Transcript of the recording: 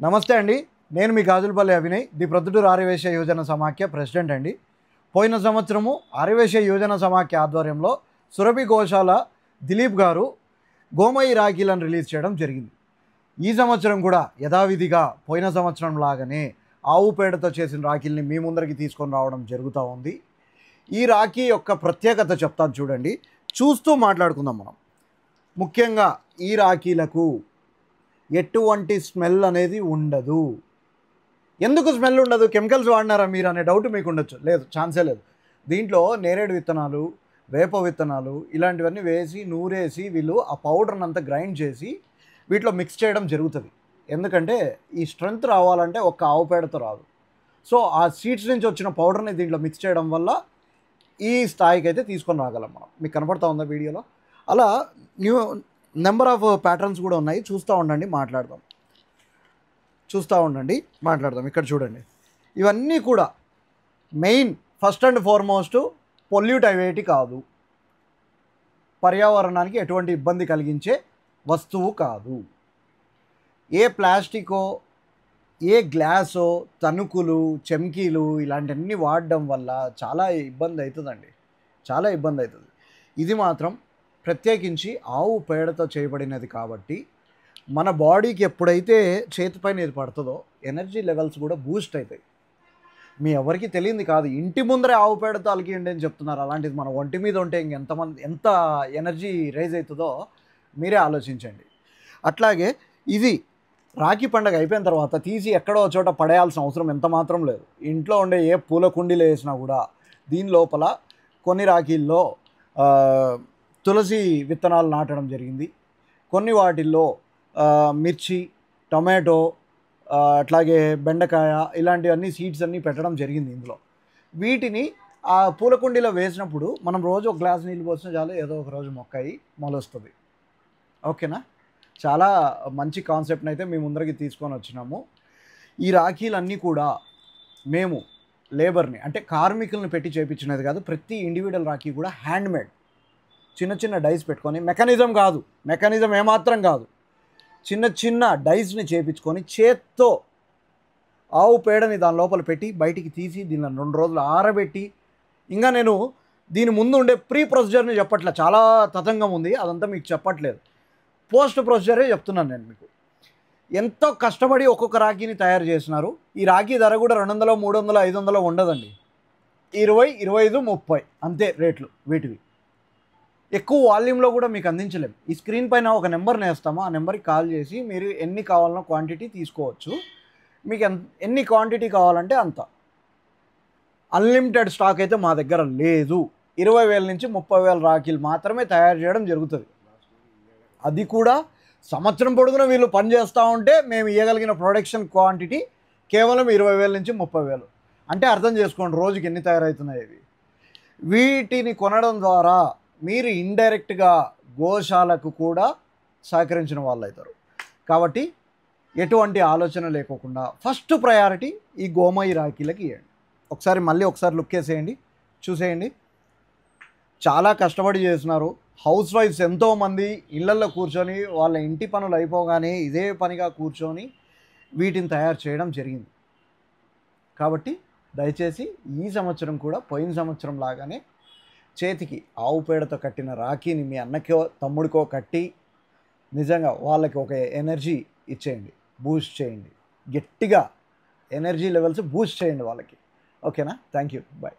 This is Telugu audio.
నమస్తే అండి. నేను మీ గాజులపల్లి అభినయ్, ది ప్రొద్దుటూరు ఆర్యవైశ్య యోజన సమాఖ్య ప్రెసిడెంట్ అండి. పోయిన సంవత్సరము ఆర్యవైశ్య యోజన సమాఖ్య ఆధ్వర్యంలో సురభి గోశాల దిలీప్ గారు గోమయి రాఖీలను రిలీజ్ చేయడం జరిగింది. ఈ సంవత్సరం కూడా యథావిధిగా పోయిన సంవత్సరం లాగానే ఆవు పేడతో చేసిన రాఖీల్ని మీ ముందరికి తీసుకొని రావడం జరుగుతూ ఉంది. ఈ రాఖీ యొక్క ప్రత్యేకత చెప్తాను చూడండి, చూస్తూ మాట్లాడుకుందాం మనం. ముఖ్యంగా ఈ రాఖీలకు ఎటువంటి స్మెల్ అనేది ఉండదు. ఎందుకు స్మెల్ ఉండదు? కెమికల్స్ వాడినారా మీరు అనే డౌట్ మీకు ఉండొచ్చు. లేదు, ఛాన్సే లేదు. దీంట్లో నేరేడు విత్తనాలు, వేప విత్తనాలు ఇలాంటివన్నీ వేసి నూరేసి వీళ్ళు ఆ పౌడర్ని అంతా గ్రైండ్ చేసి వీటిలో మిక్స్ చేయడం జరుగుతుంది. ఎందుకంటే ఈ స్ట్రెంగ్త్ రావాలంటే ఒక్క ఆవు పేడతో రాదు. సో ఆ సీడ్స్ నుంచి వచ్చిన పౌడర్ని దీంట్లో మిక్స్ చేయడం వల్ల ఈ స్థాయికి అయితే తీసుకొని రాగలం మనం. మీకు కనపడతా ఉందా వీడియోలో? అలా నెంబర్ ఆఫ్ ప్యాటర్న్స్ కూడా ఉన్నాయి. చూస్తూ ఉండండి, మాట్లాడదాం. ఇక్కడ చూడండి, ఇవన్నీ కూడా main first and foremost pollute అయ్యేటి కాదు, పర్యావరణానికి ఎటువంటి ఇబ్బంది కలిగించే వస్తువు కాదు. ఏ ప్లాస్టికో, ఏ గ్లాసో, తణుకులు, చెమ్కీలు ఇలాంటివన్నీ వాడడం వల్ల చాలా ఇబ్బంది అవుతుంది. ఇది మాత్రం ప్రత్యేకించి ఆవు పేడతో చేయబడినది కాబట్టి మన బాడీకి ఎప్పుడైతే చేతిపైన ఇది పడుతుందో ఎనర్జీ లెవెల్స్ కూడా బూస్ట్ అవుతాయి. మీ ఎవరికి తెలియంది కాదు, ఇంటి ముందరే ఆవు పేడతో అలికిండి అని చెప్తున్నారు. అలాంటిది మన ఒంటి మీద ఉంటే ఎంత ఎనర్జీ రైజ్ అవుతుందో మీరే ఆలోచించండి. అట్లాగే ఇది రాఖీ పండుగ అయిపోయిన తర్వాత తీసి ఎక్కడో చోట పడేయాల్సిన అవసరం ఎంత మాత్రం లేదు. ఇంట్లో ఉండే ఏ పూల కుండీలు వేసినా కూడా దీని లోపల కొన్ని రాఖీల్లో తులసి విత్తనాలు నాటడం జరిగింది. కొన్ని వాటిల్లో మిర్చి, టొమాటో, అట్లాగే బెండకాయ ఇలాంటివన్నీ సీడ్స్ అన్నీ పెట్టడం జరిగింది ఇందులో. వీటిని ఆ పూల కుండీలో వేసినప్పుడు మనం రోజు ఒక గ్లాస్ నీళ్ళు పోసినా చాలు, ఏదో ఒక రోజు మొక్కయి మొలొస్తుంది. ఓకేనా? చాలా మంచి కాన్సెప్ట్ని అయితే మీ ముందరికి తీసుకొని వచ్చినాము. ఈ రాఖీలన్నీ కూడా మేము లేబర్ని అంటే కార్మికులను పెట్టి చేయించినది కాదు. ప్రతి ఇండివిజువల్ రాఖీ కూడా హ్యాండ్మేడ్, చిన్న డైస్ పెట్టుకొని, మెకానిజం ఏమాత్రం కాదు, చిన్న డైస్ని చేయించుకొని చేత్తో ఆవు పేడని దాని లోపల పెట్టి బయటికి తీసి దీన్ని 2 రోజులు ఆరబెట్టి, ఇంకా నేను దీని ముందు ఉండే ప్రీ ప్రొసీజర్ని చెప్పట్లే, చాలా తతంగం ఉంది, అదంతా మీకు చెప్పట్లేదు. పోస్ట్ ప్రొసీజరే చెప్తున్నాను నేను మీకు. ఎంతో కష్టపడి ఒక్కొక్క రాఖీని తయారు చేసినారు. ఈ రాఖీ ధర కూడా 200, 300, 500 ఉండదండి. 20, 25, 30 అంతే రేట్లు వీటివి. ఎక్కువ వాల్యూమ్లో కూడా మీకు అందించలేము. ఈ స్క్రీన్ పైన ఒక నెంబర్ని వేస్తామో ఆ నెంబర్కి కాల్ చేసి మీరు ఎన్ని కావాలనో క్వాంటిటీ తీసుకోవచ్చు. మీకు ఎన్ని క్వాంటిటీ కావాలంటే అంత. అన్లిమిటెడ్ స్టాక్ అయితే మా దగ్గర లేదు. 20,000 నుంచి 30,000 రాఖీలు మాత్రమే తయారు చేయడం జరుగుతుంది. అది కూడా సంవత్సరం పొడుగున వీళ్ళు పనిచేస్తూ ఉంటే మేము ఇవ్వగలిగిన ప్రొడక్షన్ క్వాంటిటీ కేవలం 20,000 నుంచి 30,000. అంటే అర్థం చేసుకోండి రోజుకి ఎన్ని తయారవుతున్నాయి ఇవి. వీటిని కొనడం ద్వారా మీరు ఇండైరెక్ట్గా గోశాలకు కూడా సహకరించిన వాళ్ళు అవుతారు. కాబట్టి ఎటువంటి ఆలోచన లేకోకుండా ఫస్ట్ ప్రయారిటీ ఈ గోమయి రాఖీలకి ఇవ్వండి. ఒకసారి లుక్ వేసేయండి, చూసేయండి. చాలా కష్టపడి చేస్తున్నారు. హౌస్ వైఫ్స్ ఎంతోమంది ఇళ్లల్లో కూర్చొని వాళ్ళ ఇంటి పనులు అయిపోగానే ఇదే పనిగా కూర్చొని వీటిని తయారు చేయడం జరిగింది. కాబట్టి దయచేసి ఈ సంవత్సరం కూడా పోయిన సంవత్సరం లాగానే చేతికి ఆవు పేడతో కట్టిన రాఖీని మీ అన్నకో తమ్ముడికో కట్టి నిజంగా వాళ్ళకి ఒక ఎనర్జీ ఇచ్చేయండి, బూస్ట్ చేయండి, గట్టిగా ఎనర్జీ లెవెల్స్ బూస్ట్ చేయండి వాళ్ళకి. ఓకేనా? Thank you, bye.